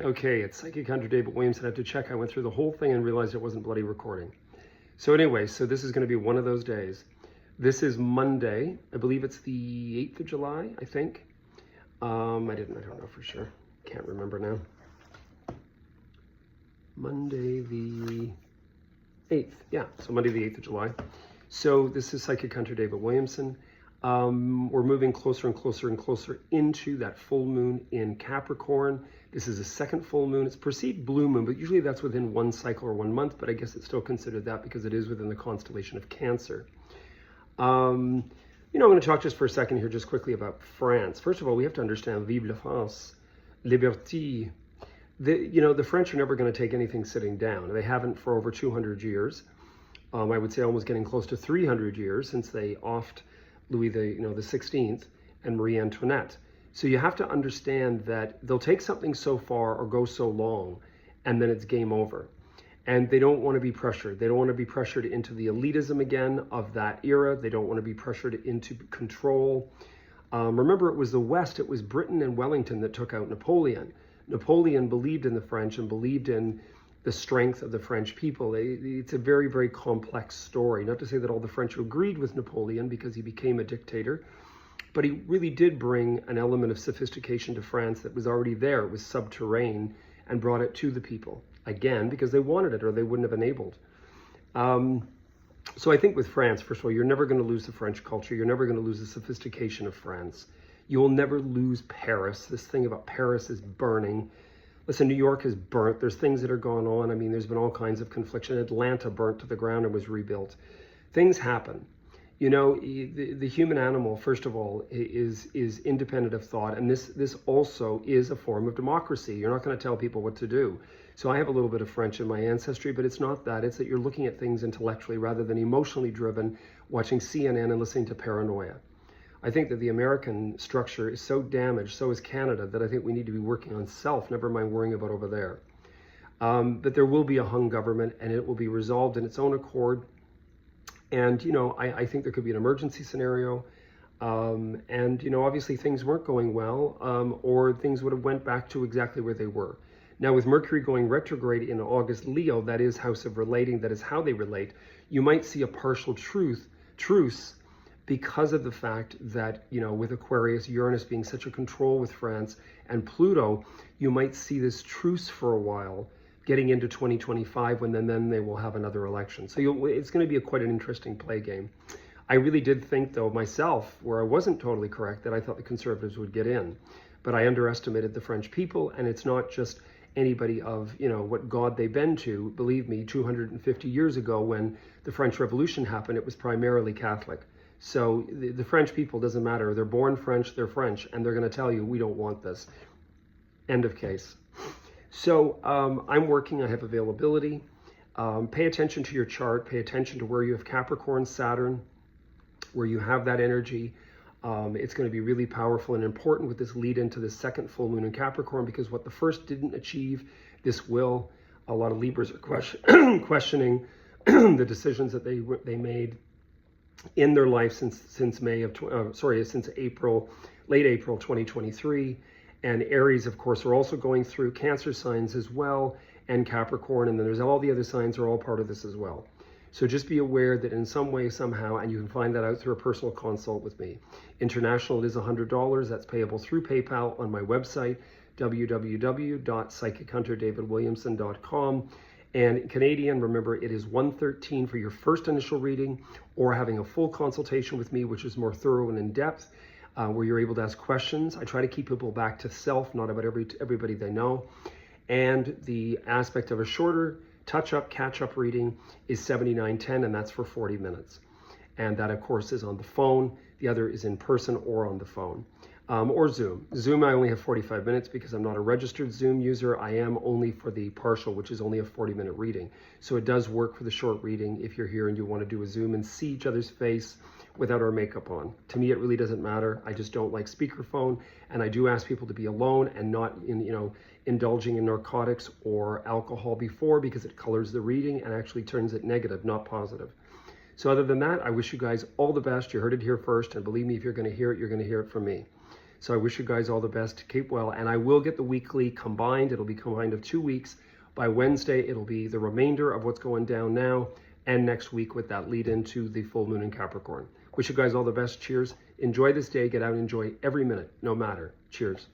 Okay, it's Psychic Hunter David Williamson. I have to check. I went through the whole thing and realized it wasn't bloody recording. So anyway, so this is going to be one of those days. This is Monday. I believe it's the 8th of July, I think. I don't know for sure. Can't remember now. Monday the 8th. Yeah, so Monday the 8th of July. So this is Psychic Hunter David Williamson. We're moving closer and closer and closer into that full moon in Capricorn. This is a second full moon. It's perceived blue moon, but usually that's within one cycle or 1 month, but I guess it's still considered that because it is within the constellation of Cancer. I'm going to talk just for a second here, just quickly about France. First of all, we have to understand, vive la France, liberté. The French are never going to take anything sitting down. They haven't for over 200 years. I would say almost getting close to 300 years since they offed Louis the 16th and Marie Antoinette. So you have to understand that they'll take something so far or go so long and then it's game over. And they don't want to be pressured. They don't want to be pressured into the elitism again of that era. They don't want to be pressured into control. Remember, it was the West, it was Britain and Wellington that took out Napoleon. Napoleon believed in the French and believed in the strength of the French people. It's a very, very complex story. Not to say that all the French agreed with Napoleon because he became a dictator, but he really did bring an element of sophistication to France that was already there. It was subterranean and brought it to the people, again, because they wanted it or they wouldn't have enabled. So I think with France, first of all, you're never going to lose the French culture. You're never going to lose the sophistication of France. You will never lose Paris. This thing about Paris is burning. Listen, New York is burnt. There's things that are going on. I mean, there's been all kinds of confliction. Atlanta burnt to the ground and was rebuilt. Things happen. The human animal, first of all, is independent of thought. And this also is a form of democracy. You're not going to tell people what to do. So I have a little bit of French in my ancestry, but it's not that. It's that you're looking at things intellectually rather than emotionally driven, watching CNN and listening to paranoia. I think that the American structure is so damaged, so is Canada, that I think we need to be working on self, never mind worrying about over there. But there will be a hung government and it will be resolved in its own accord. And, I think there could be an emergency scenario. Obviously things weren't going well, or things would have went back to exactly where they were. Now with Mercury going retrograde in August, Leo, that is house of relating, that is how they relate, you might see a partial truce because of the fact that, with Aquarius, Uranus being such a control with France, and Pluto, you might see this truce for a while, getting into 2025, when then they will have another election. So it's going to be quite an interesting play game. I really did think, though, myself, where I wasn't totally correct, that I thought the Conservatives would get in. But I underestimated the French people, and it's not just anybody of, what God they bend to. Believe me, 250 years ago when the French Revolution happened, it was primarily Catholic. So the French people, doesn't matter. They're born French, they're French, and they're going to tell you, we don't want this. End of case. So I'm working, I have availability. Pay attention to your chart, pay attention to where you have Capricorn, Saturn, where you have that energy. It's going to be really powerful and important with this lead into the second full moon in Capricorn, because what the first didn't achieve, this will. A lot of Libras are questioning the decisions that they made in their life since April, late April 2023. And Aries, of course, are also going through Cancer signs as well, and Capricorn, and then there's all the other signs are all part of this as well. So just be aware that in some way, somehow, and you can find that out through a personal consult with me. International, it is $100. That's payable through PayPal on my website, www.psychichunterdavidwilliamson.com. And Canadian, remember, it is $113 for your first initial reading, or having a full consultation with me, which is more thorough and in-depth, where you're able to ask questions. I try to keep people back to self, not about everybody they know. And the aspect of a shorter touch-up, catch-up reading is $79.10, and that's for 40 minutes. And that, of course, is on the phone. The other is in person or on the phone. Or Zoom. Zoom, I only have 45 minutes because I'm not a registered Zoom user. I am only for the partial, which is only a 40-minute reading. So it does work for the short reading if you're here and you want to do a Zoom and see each other's face without our makeup on. To me, it really doesn't matter. I just don't like speakerphone, and I do ask people to be alone and not indulging in narcotics or alcohol before, because it colors the reading and actually turns it negative, not positive. So other than that, I wish you guys all the best. You heard it here first, and believe me, if you're going to hear it, you're going to hear it from me. So I wish you guys all the best. Keep well. And I will get the weekly combined. It'll be combined of 2 weeks. By Wednesday, it'll be the remainder of what's going down now, and next week with that lead into the full moon in Capricorn. Wish you guys all the best. Cheers. Enjoy this day. Get out and enjoy every minute, no matter. Cheers.